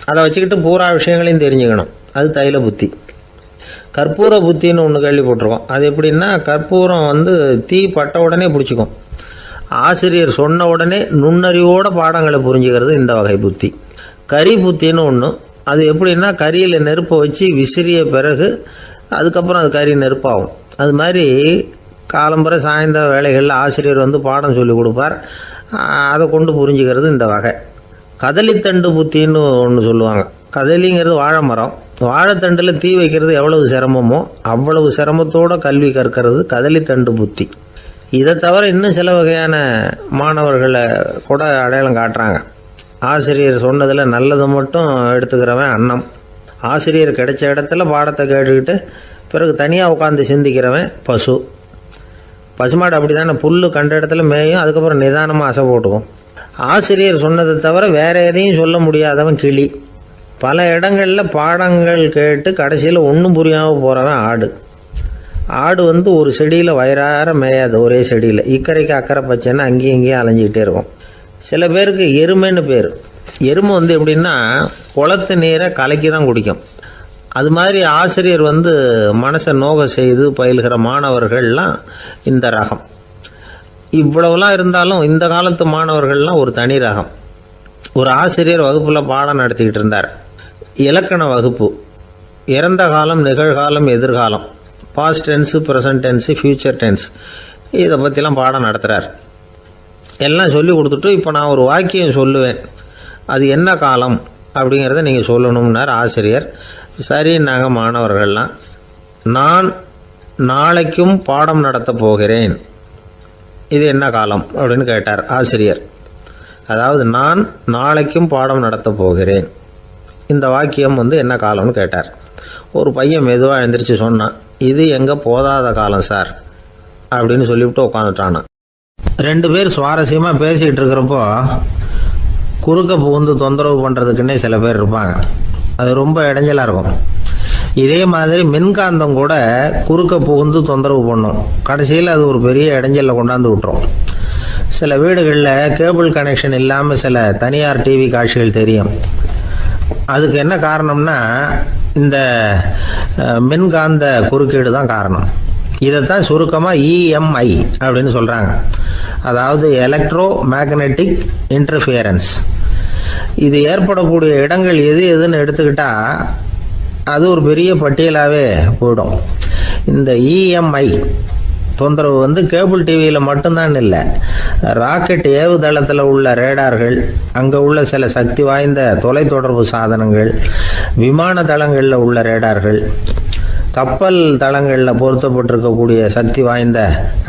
அதை வச்சுக்கிட்டு பூரா விஷயங்களையும் தெரிஞ்சுக்கணும், அது தைல புத்தி. கற்பூர புத்தின்னு ஒன்று கேள்விப்பட்டிருக்கோம். அது எப்படின்னா, கற்பூரம் தீ பட்ட உடனே பிடிச்சிக்கும். ஆசிரியர் சொன்ன உடனே நுண்ணறிவோட பாடங்களை புரிஞ்சுக்கிறது இந்த வகை புத்தி. கரி புத்தின்னு ஒன்று. அது எப்படின்னா, கரியில் நெருப்பை வச்சு விசிறிய பிறகு அதுக்கப்புறம் அது கறி நெருப்பாகும். அது மாதிரி காலம்பரை சாயந்தர வேலைகளில் ஆசிரியர் பாடம் சொல்லி கொடுப்பார், அதை கொண்டு புரிஞ்சுக்கிறது இந்த வகை. கதலித்தண்டு புத்தின்னு ஒன்று சொல்லுவாங்க. கதலிங்கிறது வாழை மரம். வாழைத்தண்டில் தீ வைக்கிறது எவ்வளவு சிரமமோ அவ்வளவு சிரமத்தோடு கல்வி கற்கிறது கதலித்தண்டு புத்தி. இதை தவிர இன்னும் சில வகையான மாணவர்களை கூட அடையாளம் காட்டுறாங்க. ஆசிரியர் சொன்னதில் நல்லதை மட்டும் எடுத்துக்கிறவன் அன்னம். ஆசிரியர் கிடைச்ச இடத்துல பாடத்தை கேட்டுக்கிட்டு பிறகு தனியாக உட்காந்து சிந்திக்கிறவன் பசு. பசுமாடு அப்படி தானே, புல் கண்ட இடத்துல மேயும், அதுக்கப்புறம் நிதானமாக அசை போட்டுக்கும். ஆசிரியர் சொன்னதை தவிர வேற எதையும் சொல்ல முடியாதவன் கிளி. பல இடங்களில் பாடங்கள் கேட்டு கடைசியில் ஒன்றும் புரியாமல் போகிறவன் ஆடு. ஆடு ஒரு செடியில் வயிறார மேயாது, ஒரே செடியில். இக்கரைக்கு அக்கறை பச்சைன்னா அங்கேயும் இங்கேயும் அலைஞ்சிக்கிட்டே இருக்கும். சில பேருக்கு எருமைன்னு பேர். எருமை எப்படின்னா குளத்து நீரை கலக்கி தான் குடிக்கும். அது மாதிரி ஆசிரியர் மனசை நோக செய்து பயில்கிற மாணவர்கள்லாம் இந்த ரகம். இவ்வளவுலாம் இருந்தாலும் இந்த காலத்து மாணவர்கள்லாம் ஒரு தனி ரகம். ஒரு ஆசிரியர் வகுப்பில் பாடம் நடத்திக்கிட்டு இருந்தார். இலக்கண வகுப்பு. இறந்த காலம், நிகழ்காலம், எதிர்காலம், past tense, present tense, future tense, இதை பற்றிலாம் பாடம் நடத்துகிறார். எல்லாம் சொல்லி கொடுத்துட்டு இப்போ நான் ஒரு வாக்கியம் சொல்லுவேன், அது என்ன காலம் அப்படிங்கிறத நீங்கள் சொல்லணும்னார் ஆசிரியர். சரி, நாங்கள் மாணவர்கள்லாம், நான் நாளைக்கும் பாடம் நடத்த போகிறேன், இது என்ன காலம் அப்படின்னு கேட்டார் ஆசிரியர். அதாவது நான் நாளைக்கும் பாடம் நடத்த போகிறேன், இந்த வாக்கியம் என்ன காலம்னு கேட்டார். ஒரு பையன் மெதுவாக எழுந்திரிச்சு சொன்னான், இது எங்கள் போதாத காலம் சார் அப்படின்னு சொல்லிவிட்டு உட்காந்துட்டானா. 2 பேர் சுவாரஸ்யமாக பேசிகிட்டு இருக்கிறப்போ குறுக்க புகுந்து தொந்தரவு பண்ணுறதுக்குன்னே சில பேர் இருப்பாங்க. அது ரொம்ப இடைஞ்சலாக இருக்கும். இதே மாதிரி மின்காந்தம் கூட குறுக்க புகுந்து தொந்தரவு பண்ணும். கடைசியில் அது ஒரு பெரிய இடைஞ்சலில் கொண்டாந்து விட்டுரும். சில வீடுகளில் கேபிள் கனெக்ஷன் இல்லாமல் சில தனியார் டிவி காட்சிகள் தெரியும். அதுக்கு என்ன காரணம்னா இந்த மின்காந்த குறுக்கீடு தான் காரணம். இதைத்தான் சுருக்கமாக இஎம்ஐ அப்படின்னு சொல்கிறாங்க. அதாவது எலக்ட்ரோ மேக்னெட்டிக் இன்டர்ஃபியரன்ஸ். இது ஏற்படக்கூடிய இடங்கள் எது எதுன்னு எடுத்துக்கிட்டா அது ஒரு பெரிய பட்டியலாகவே போயிடும். இந்த இஎம்ஐ தொந்தரவு கேபிள் டிவியில் மட்டும்தான் இல்லை, ராக்கெட் ஏவுதளத்தில் உள்ள ரேடார்கள், அங்கே உள்ள சில சக்தி வாய்ந்த தொலைத்தொடர்பு சாதனங்கள், விமான தளங்களில் உள்ள ரேடார்கள், கப்பல் தளங்களில் பொருத்தப்பட்டிருக்கக்கூடிய சக்தி வாய்ந்த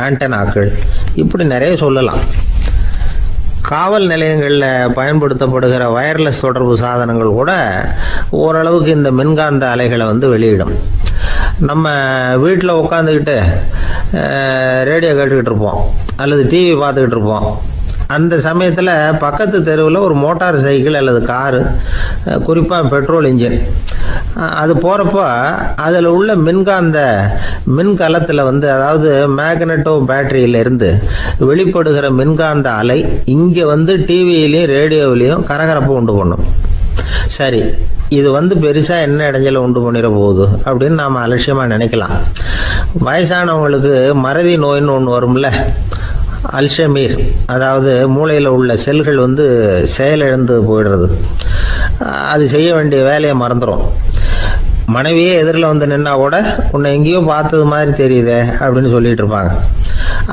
ஆண்டனாக்கள், இப்படி நிறைய சொல்லலாம். காவல் நிலையங்களில் பயன்படுத்தப்படுகிற வயர்லெஸ் தொடர்பு சாதனங்கள் கூட ஓரளவுக்கு இந்த மின்காந்த அலைகளை வெளியிடும். நம்ம வீட்டில் உட்காந்துக்கிட்டு ரேடியோ கேட்டுக்கிட்டு இருப்போம் அல்லது டிவி பார்த்துக்கிட்டு இருப்போம். அந்த சமயத்தில் பக்கத்து தெருவில் ஒரு மோட்டார் சைக்கிள் அல்லது காரு, குறிப்பாக பெட்ரோல் இன்ஜின், அது போகிறப்போ அதில் உள்ள மின்கலத்தில் அதாவது மேக்னட்டோ பேட்டரியிலிருந்து வெளிப்படுகிற மின்காந்த அலை இங்கே டிவியிலையும் ரேடியோவிலையும் கரகரப்பை உண்டு பண்ணும். சரி, இது பெருசாக என்ன இடைஞ்சலை உண்டு பண்ணிட போகுது அப்படின்னு நாம் அலட்சியமாக நினைக்கலாம். வயசானவங்களுக்கு மறதி நோயின்னு ஒன்று வரும்ல, அல்ஷமீர், அதாவது மூளையில் உள்ள செல்கள் வந்து செயலிழந்து போயிடுறது. அது செய்ய வேண்டிய வேலையை மறந்துடும். மனைவியே எதிரில் வந்து நின்னா கூட உன்னை எங்கேயோ பார்த்தது மாதிரி தெரியுதே அப்படின்னு சொல்லிட்டு இருப்பாங்க.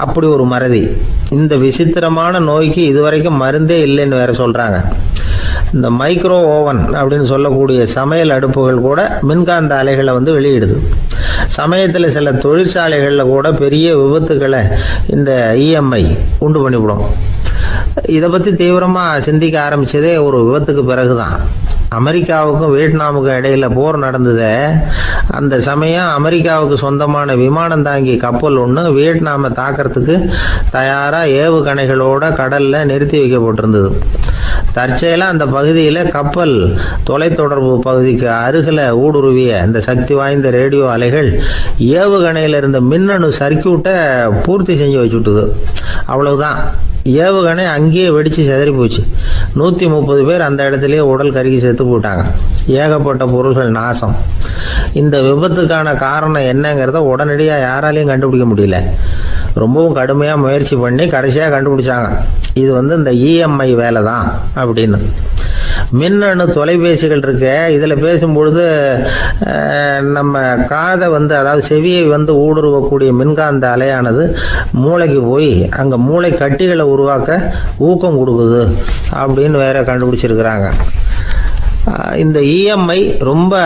அப்படி ஒரு மறதி. இந்த விசித்திரமான நோய்க்கு இதுவரைக்கும் மருந்தே இல்லைன்னு வேற சொல்றாங்க. இந்த மைக்ரோ ஓவன் அப்படின்னு சொல்லக்கூடிய சமையல் அடுப்புகள் கூட மின்காந்த அலைகளை வந்து வெளியிடுது. சமயத்தில் சில தொழிற்சாலைகளில் கூட பெரிய விபத்துக்களை இந்த இஎம்ஐ உண்டு பண்ணிவிடும். இதை பற்றி தீவிரமாக சிந்திக்க ஆரம்பித்ததே ஒரு விபத்துக்கு பிறகுதான். அமெரிக்காவுக்கும் வியட்நாமுக்கும் இடையில போர் நடந்தது. அந்த சமயம் அமெரிக்காவுக்கு சொந்தமான விமானம் தாங்கி கப்பல் ஒன்று வியட்நாமை தாக்கிறதுக்கு தயாராக ஏவுகணைகளோட கடலில் நிறுத்தி வைக்கப்பட்டிருந்தது. தற்செயலாக அந்த பகுதியில் கப்பல் தொலைத்தொடர்பு பகுதிக்கு அருகில் ஊடுருவிய இந்த சக்தி வாய்ந்த ரேடியோ அலைகள் ஏவுகணையில் இருந்த மின்னணு சர்க்கியூட்டை பூர்த்தி செஞ்சு வச்சுட்டுது. அவ்வளவுதான், ஏவுகணை அங்கேயே வெடிச்சு சிதறி போச்சு. 130 பேர் அந்த இடத்துலயே உடல் கருகி செத்து போட்டாங்க. ஏகப்பட்ட பொருள்கள் நாசம். இந்த விபத்துக்கான காரணம் என்னங்கிறத உடனடியாக யாராலையும் கண்டுபிடிக்க முடியல. ரொம்பவும் கடுமையாக முயற்சி பண்ணி கடைசியாக கண்டுபிடிச்சாங்க, இது வந்து இந்த இஎம்ஐ வேலை தான் அப்படின்னு. மின்னணு தொலைபேசிகள் இருக்கு. இதில் பேசும்பொழுது நம்ம காதை வந்து, அதாவது செவியை வந்து ஊடுருவக்கூடிய மின்காந்த அலையானது மூளைக்கு போய் அங்கே மூளை கட்டிகளை உருவாக்க ஊக்கம் கொடுக்குது அப்படின்னு வேற கண்டுபிடிச்சிருக்கிறாங்க. இந்த இஎம்ஐ ரொம்ப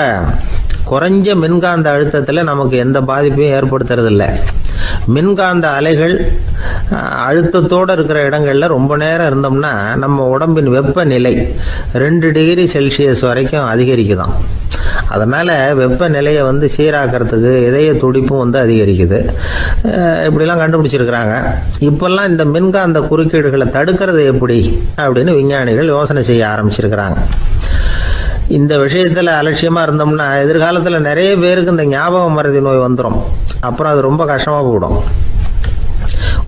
குறைஞ்ச மின்காந்த அழுத்தத்தில் நமக்கு எந்த பாதிப்பையும் ஏற்படுத்துறதில்லை. மின்காந்த அலைகள் அழுத்தத்தோடு இருக்கிற இடங்களில் ரொம்ப நேரம் இருந்தோம்னா நம்ம உடம்பின் வெப்பநிலை 2 டிகிரி செல்சியஸ் வரைக்கும் அதிகரிக்குதாம். அதனால் வெப்பநிலையை வந்து சீராக்கிறதுக்கு இதய துடிப்பும் வந்து அதிகரிக்குது. இப்படிலாம் கண்டுபிடிச்சிருக்கிறாங்க. இப்போல்லாம் இந்த மின்காந்த குறுக்கீடுகளை தடுக்கிறது எப்படி அப்படின்னு விஞ்ஞானிகள் யோசனை செய்ய ஆரம்பிச்சிருக்கிறாங்க. இந்த விஷயத்தில் அலட்சியமாக இருந்தோம்னா எதிர்காலத்தில் நிறைய பேருக்கு இந்த ஞாபக மறதி நோய் வந்துடும். அப்புறம் அது ரொம்ப கஷ்டமாக போயிடும்.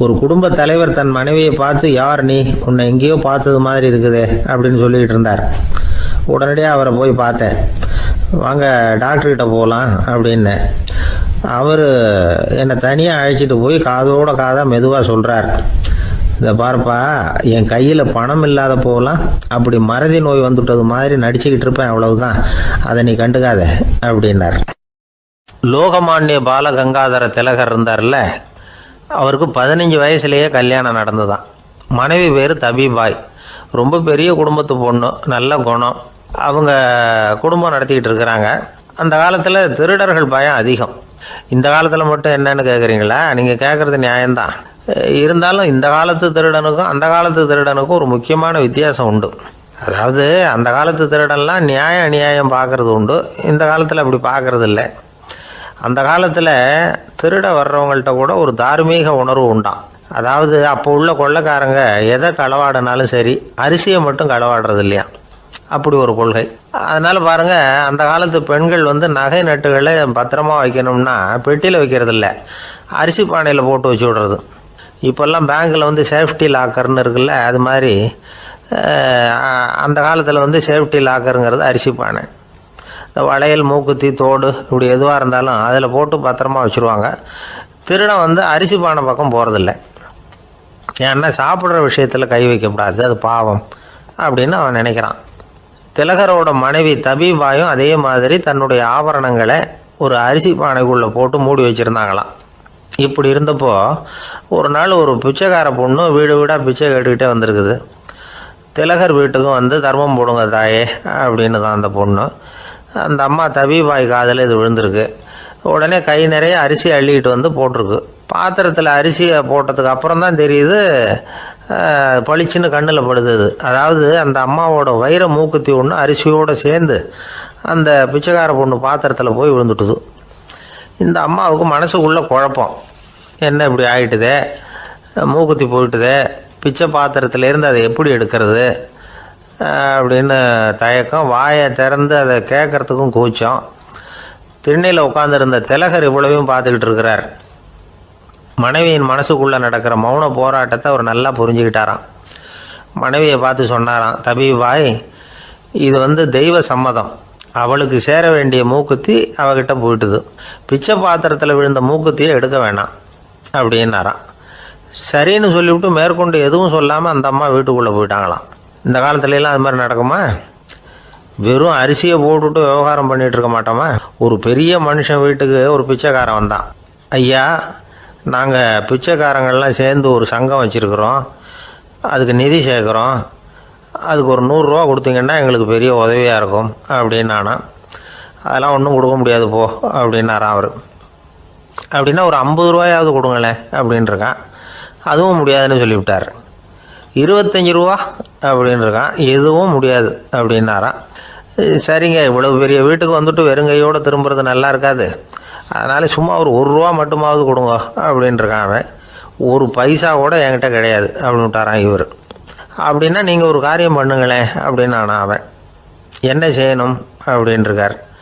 ஒரு குடும்ப தலைவர் தன் மனைவியை பார்த்து, யார் நீ, உன்னை எங்கேயோ பார்த்தது மாதிரி இருக்குதே அப்படின்னு சொல்லிக்கிட்டு இருந்தார். உடனடியாக அவரை போய் பார்த்தேன். வாங்க டாக்டர்கிட்ட போகலாம் அப்படின்னு. அவர் என்னை தனியாக அழைச்சிட்டு போய் காதோட காதாக மெதுவாக சொல்கிறார், இதை பாருப்பா, என் கையில் பணம் இல்லாத போகலாம் அப்படி மறதி நோய் வந்துட்டது மாதிரி நடிச்சுக்கிட்டு இருப்பேன், அவ்வளவுதான், அதை நீ கண்டுக்காத அப்படின்னார். லோகமானிய பாலகங்காதர திலகர் இருந்தார்ல, அவருக்கு 15 வயசுலேயே கல்யாணம் நடந்துதான். மனைவி பேர் தபிபாய். ரொம்ப பெரிய குடும்பத்து பொண்ணு, நல்ல குணம். அவங்க குடும்பம் நடத்திக்கிட்டு இருக்கிறாங்க. அந்த காலத்தில் திருடர்கள் பயம் அதிகம். இந்த காலத்தில் மட்டும் என்னன்னு கேட்குறீங்களா? நீங்கள் கேட்குறது நியாயம்தான். இருந்தாலும் இந்த காலத்து திருடனுக்கும் அந்த காலத்து திருடனுக்கும் ஒரு முக்கியமான வித்தியாசம் உண்டு. அதாவது அந்த காலத்து திருடன்லாம் நியாயம் அநியாயம் பார்க்கறது உண்டு, இந்த காலத்தில் அப்படி பார்க்கறது இல்லை. அந்த காலத்தில் திருட வர்றவங்கள்ட்ட கூட ஒரு தார்மீக உணர்வு உண்டாம். அதாவது அப்போ உள்ள கொள்ளைக்காரங்க எதை களவாடினாலும் சரி, அரிசியை மட்டும் களவாடுறது இல்லையா, அப்படி ஒரு கொள்கை. அதனால பாருங்க, அந்த காலத்து பெண்கள் வந்து நகை நட்டுகளை பத்திரமா வைக்கணும்னா பெட்டியில் வைக்கிறது இல்லை, அரிசி பானையில் போட்டு வச்சு விடுறது. இப்போல்லாம் பேங்க்கில் வந்து சேஃப்டி லாக்கர்னு இருக்குல்ல, அது மாதிரி அந்த காலத்தில் வந்து சேஃப்டி லாக்கருங்கிறது அரிசி பானை. இந்த வளையல், மூக்குத்தி, தோடு இப்படி எதுவாக இருந்தாலும் அதில் போட்டு பத்திரமா வச்சுருவாங்க. திருடன் வந்து அரிசி பானை பக்கம் போகிறதில்ல. ஏன்னா சாப்பிட்ற விஷயத்தில் கை வைக்கக்கூடாது, அது பாவம் அப்படின்னு அவன் நினைக்கிறான். திலகரோட மனைவி தபிபாயும் அதே மாதிரி தன்னுடைய ஆபரணங்களை ஒரு அரிசி பானைக்குள்ளே போட்டு மூடி வச்சுருந்தாங்களாம். இப்படி இருந்தப்போ ஒரு நாள் ஒரு பிச்சைக்கார பொண்ணு வீடு வீடாக பிச்சை கேட்டுக்கிட்டே வந்திருக்குது. திலகர் வீட்டுக்கும் வந்து தர்மம் போடுங்க தாயே அப்படின்னு தான் அந்த பொண்ணு. அந்த அம்மா தபிபாய் காதில் இது விழுந்திருக்கு. உடனே கை நிறைய அரிசி அள்ளிக்கிட்டு வந்து போட்டிருக்கு. பாத்திரத்தில் அரிசியை போட்டதுக்கு அப்புறம் தான் தெரியுது, பளிச்சுன்னு கண்ணில் படுது. அதாவது அந்த அம்மாவோட வைர மூக்குத்தி ஒன்று அரிசியோடு சேர்ந்து அந்த பிச்சைக்கார பொண்ணு பாத்திரத்தில் போய் விழுந்துட்டுது. இந்த அம்மாவுக்கு மனசுக்குள்ளே குழப்பம், என்ன இப்படி ஆகிட்டுதே, மூக்குத்தி போயிட்டுதே, பிச்சை பாத்திரத்துலேருந்து அதை எப்படி எடுக்கிறது அப்படின்னு தயக்கம். வாயை திறந்து அதை கேட்கறதுக்கும் கூச்சம். திண்ணையில் உட்காந்துருந்த திலகர் இவ்வளவையும் பார்த்துக்கிட்டு இருக்கிறார். மனைவியின் மனசுக்குள்ளே நடக்கிற மௌன போராட்டத்தை அவர் நல்லா புரிஞ்சுக்கிட்டாராம். மனைவியை பார்த்து சொன்னாராம், தபிபாய், இது வந்து தெய்வ சம்மதம், அவளுக்கு சேர வேண்டிய மூக்குத்தி அவகிட்ட போயிட்டுது, பிச்சை பாத்திரத்தில் விழுந்த மூக்குத்தியை எடுக்க வேணாம் அப்படின்னாராம். சரின்னு சொல்லிவிட்டு மேற்கொண்டு எதுவும் சொல்லாமல் அந்த அம்மா வீட்டுக்குள்ளே போயிட்டாங்களாம். இந்த காலத்துலலாம் அது மாதிரி நடக்குமா? வெறும் அரிசியை போட்டுவிட்டு விவகாரம் பண்ணிகிட்டு இருக்க மாட்டோமா? ஒரு பெரிய மனுஷன் வீட்டுக்கு ஒரு பிச்சைக்காரன் வந்தான். ஐயா, நாங்கள் பிச்சைக்காரங்கள்லாம் சேர்ந்து ஒரு சங்கம் வச்சுருக்குறோம், அதுக்கு நிதி சேர்க்குறோம், அதுக்கு ஒரு 100 ரூபா கொடுத்தீங்கன்னா எங்களுக்கு பெரிய உதவியாக இருக்கும் அப்படின்னானா. அதெல்லாம் ஒன்றும் கொடுக்க முடியாது போ அப்படின்னாரான் அவர். அப்படின்னா ஒரு 50 ரூபாயாவது கொடுங்களேன் அப்படின்ட்டுருக்கான். அதுவும் முடியாதுன்னு சொல்லிவிட்டார். 25 ரூபா அப்படின்னு இருக்கான். எதுவும் முடியாது அப்படின்னாரான். சரிங்க, இவ்வளவு பெரிய வீட்டுக்கு வந்துட்டு வெறுங்கையோடு திரும்புறது நல்லா இருக்காது, அதனால் சும்மா ஒரு 1 ரூபா மட்டுமாவது கொடுங்க அப்படின்ட்டுருக்கான் அவன். 1 பைசா கூட என்கிட்ட கிடையாது அப்படின்னு விட்டாரான் இவர். அப்படின்னா நீங்கள் ஒரு காரியம் பண்ணுங்களேன் அப்படின்னானா அவன். என்ன செய்யணும் அப்படின்ட்டுருக்கார்.